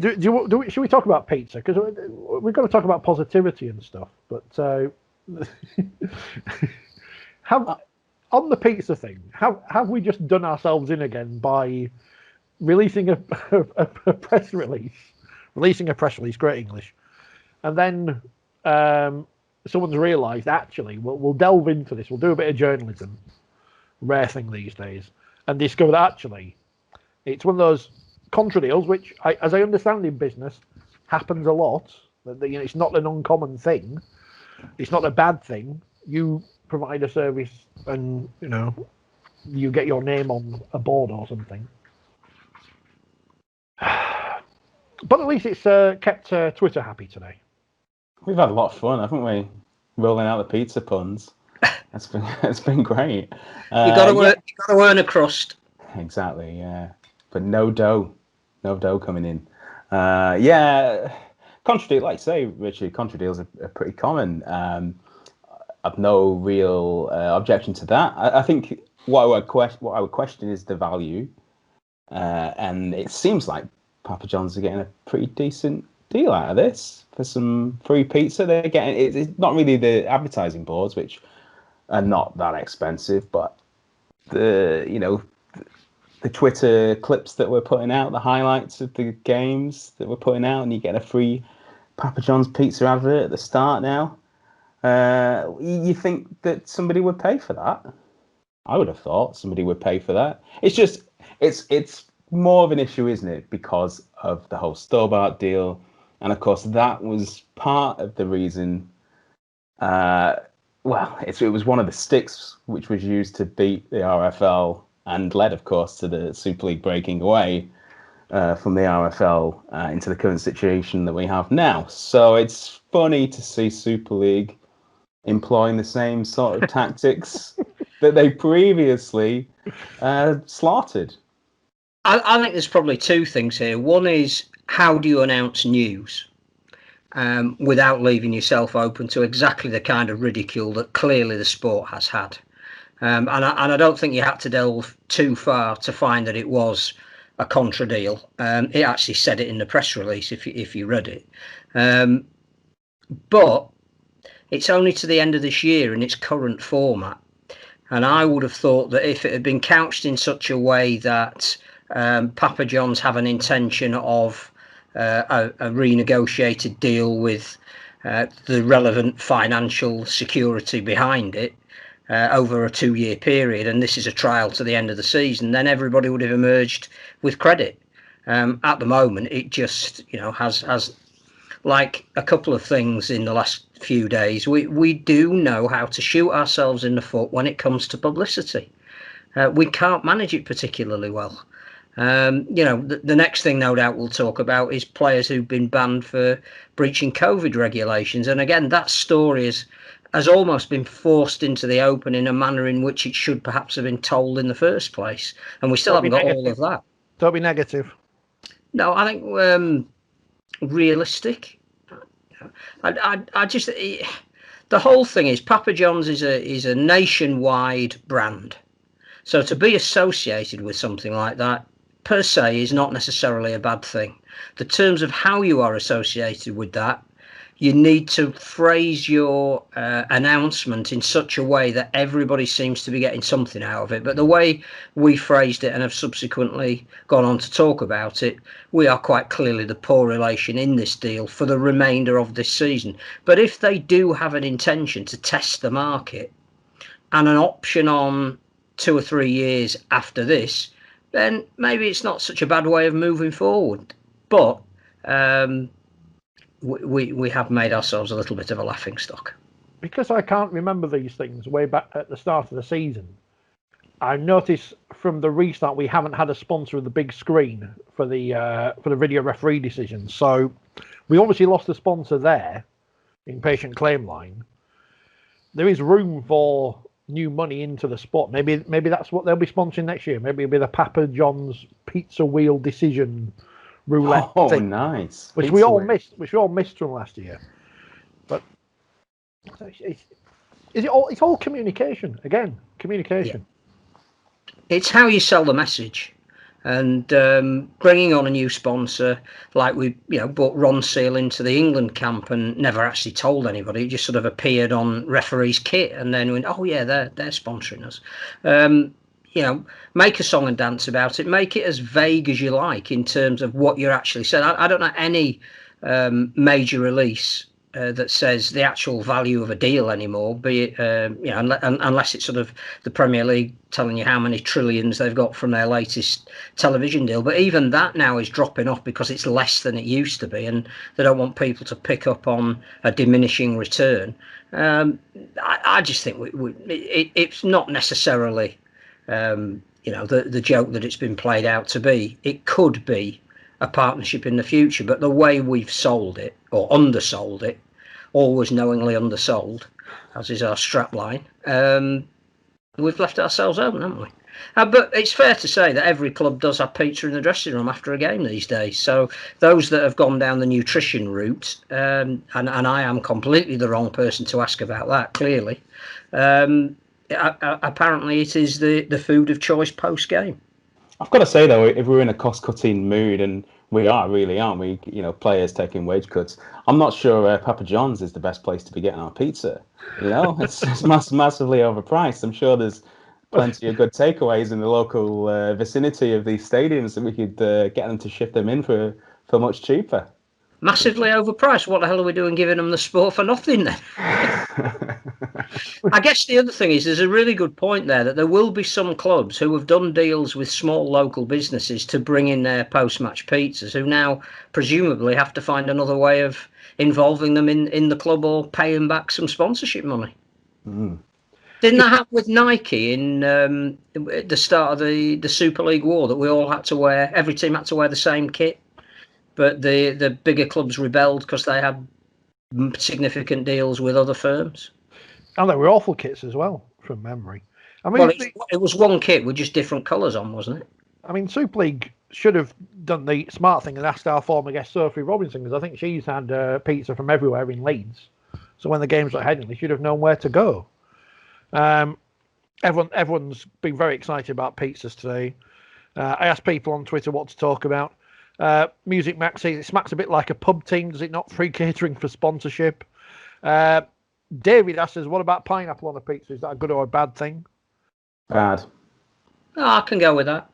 Should we talk about pizza? Because we've got to talk about positivity and stuff. But on the pizza thing, have we just done ourselves in again by releasing a press release? Releasing a press release, great English, and then someone's realised actually we'll delve into this. We'll do a bit of journalism, rare thing these days, and discover that actually it's one of those contra deals, which, as I understand in business, happens a lot. It's not an uncommon thing. It's not a bad thing. You provide a service, and you get your name on a board or something. But at least it's kept Twitter happy today. We've had a lot of fun, haven't we? Rolling out the pizza puns. It's been great. You got to earn a crust. Exactly, yeah. But no dough coming in. Contra deal, like you say, Richard, contra deals are pretty common. I've no real objection to that. I think what I would question is the value, and it seems like Papa John's are getting a pretty decent deal out of this for some free pizza. They're getting it's not really the advertising boards, which are not that expensive, but the Twitter clips that we're putting out, the highlights of the games that we're putting out, and you get a free Papa John's pizza advert at the start now. You think that somebody would pay for that? I would have thought somebody would pay for that. It's just, it's more of an issue, isn't it? Because of the whole Stobart deal. And of course, that was part of the reason. It was one of the sticks which was used to beat the RFL and led, of course, to the Super League breaking away from the RFL into the current situation that we have now. So it's funny to see Super League employing the same sort of tactics that they previously slaughtered. I think there's probably two things here. One is, how do you announce news without leaving yourself open to exactly the kind of ridicule that clearly the sport has had? And I don't think you had to delve too far to find that it was a contra deal. It actually said it in the press release if you read it. But it's only to the end of this year in its current format. And I would have thought that if it had been couched in such a way that Papa John's have an intention of a renegotiated deal with the relevant financial security behind it over a 2-year period, and this is a trial to the end of the season, then everybody would have emerged with credit. At the moment, it just has like a couple of things in the last few days. We do know how to shoot ourselves in the foot when it comes to publicity. We can't manage it particularly well. The next thing no doubt we'll talk about is players who've been banned for breaching COVID regulations. And again, that story has almost been forced into the open in a manner in which it should perhaps have been told in the first place. And we still haven't got all of that. Don't be negative. No, I think realistic. I just the whole thing is Papa John's is a nationwide brand. So to be associated with something like that per se is not necessarily a bad thing. The terms of how you are associated with that, you need to phrase your announcement in such a way that everybody seems to be getting something out of it. But the way we phrased it and have subsequently gone on to talk about it, we are quite clearly the poor relation in this deal for the remainder of this season. But if they do have an intention to test the market and an option on 2 or 3 years after this, then maybe it's not such a bad way of moving forward. But we have made ourselves a little bit of a laughing stock. Because I can't remember these things way back at the start of the season, I noticed from the restart we haven't had a sponsor of the big screen for the video referee decisions. So we obviously lost a sponsor there in Patient Claim Line. There is room for new money into the sport. Maybe that's what they'll be sponsoring next year. Maybe it'll be the Papa John's pizza wheel decision roulette thing. Nice. Which we all missed from last year. But it's all communication. Again, communication. Yeah. It's how you sell the message. And bringing on a new sponsor, like we, brought Ron Seal into the England camp and never actually told anybody. It just sort of appeared on referees' kit, and then went, "Oh yeah, they're sponsoring us." Make a song and dance about it. Make it as vague as you like in terms of what you're actually saying. I don't know any major release that says the actual value of a deal anymore, be it unless it's sort of the Premier League telling you how many trillions they've got from their latest television deal. But even that now is dropping off because it's less than it used to be, and they don't want people to pick up on a diminishing return. I just think it's not necessarily the joke that it's been played out to be. It could be a partnership in the future, but the way we've sold it or undersold it, always knowingly undersold, as is our strap line, we've left ourselves open, haven't we? But it's fair to say that every club does have pizza in the dressing room after a game these days. So those that have gone down the nutrition route, and I am completely the wrong person to ask about that, clearly, apparently it is the food of choice post-game. I've got to say, though, if we're in a cost-cutting mood, and we are really, aren't we? Players taking wage cuts. I'm not sure Papa John's is the best place to be getting our pizza. It's massively overpriced. I'm sure there's plenty of good takeaways in the local vicinity of these stadiums that we could get them to ship them in for much cheaper. Massively overpriced. What the hell are we doing giving them the sport for nothing then? I guess the other thing is there's a really good point there that there will be some clubs who have done deals with small local businesses to bring in their post-match pizzas, who now presumably have to find another way of involving them in the club or paying back some sponsorship money. Mm. Didn't that happen with Nike in at the start of the Super League war, that we all had to wear, every team had to wear the same kit, but the bigger clubs rebelled because they had significant deals with other firms? And they were awful kits as well, from memory. I mean, it was one kit with just different colours on, wasn't it? I mean, Super League should have done the smart thing and asked our former guest Sophie Robinson, because I think she's had pizza from everywhere in Leeds. So when the games were heading, they should have known where to go. Everyone's been very excited about pizzas today. I asked people on Twitter what to talk about. Music Max says it smacks a bit like a pub team, does it not? Free catering for sponsorship. David asks us, what about pineapple on a pizza? Is that a good or a bad thing? Bad. Oh, I can go with that.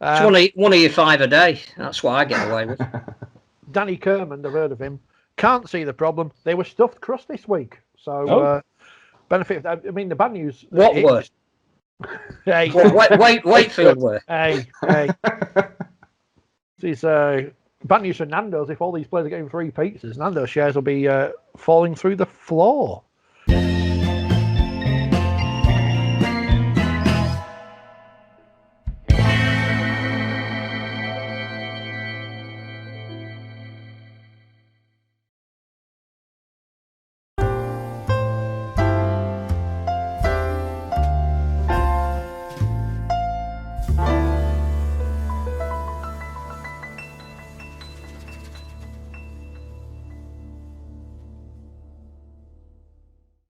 It's one of your 5 a day. That's what I get away with. Danny Kerman, I've heard of him. Can't see the problem. They were stuffed crust this week. So, benefit. I mean, the bad news. What were? Hey. Wakefield were. Hey. It's bad news for Nando's. If all these players are getting free pizzas, Nando's shares will be falling through the floor.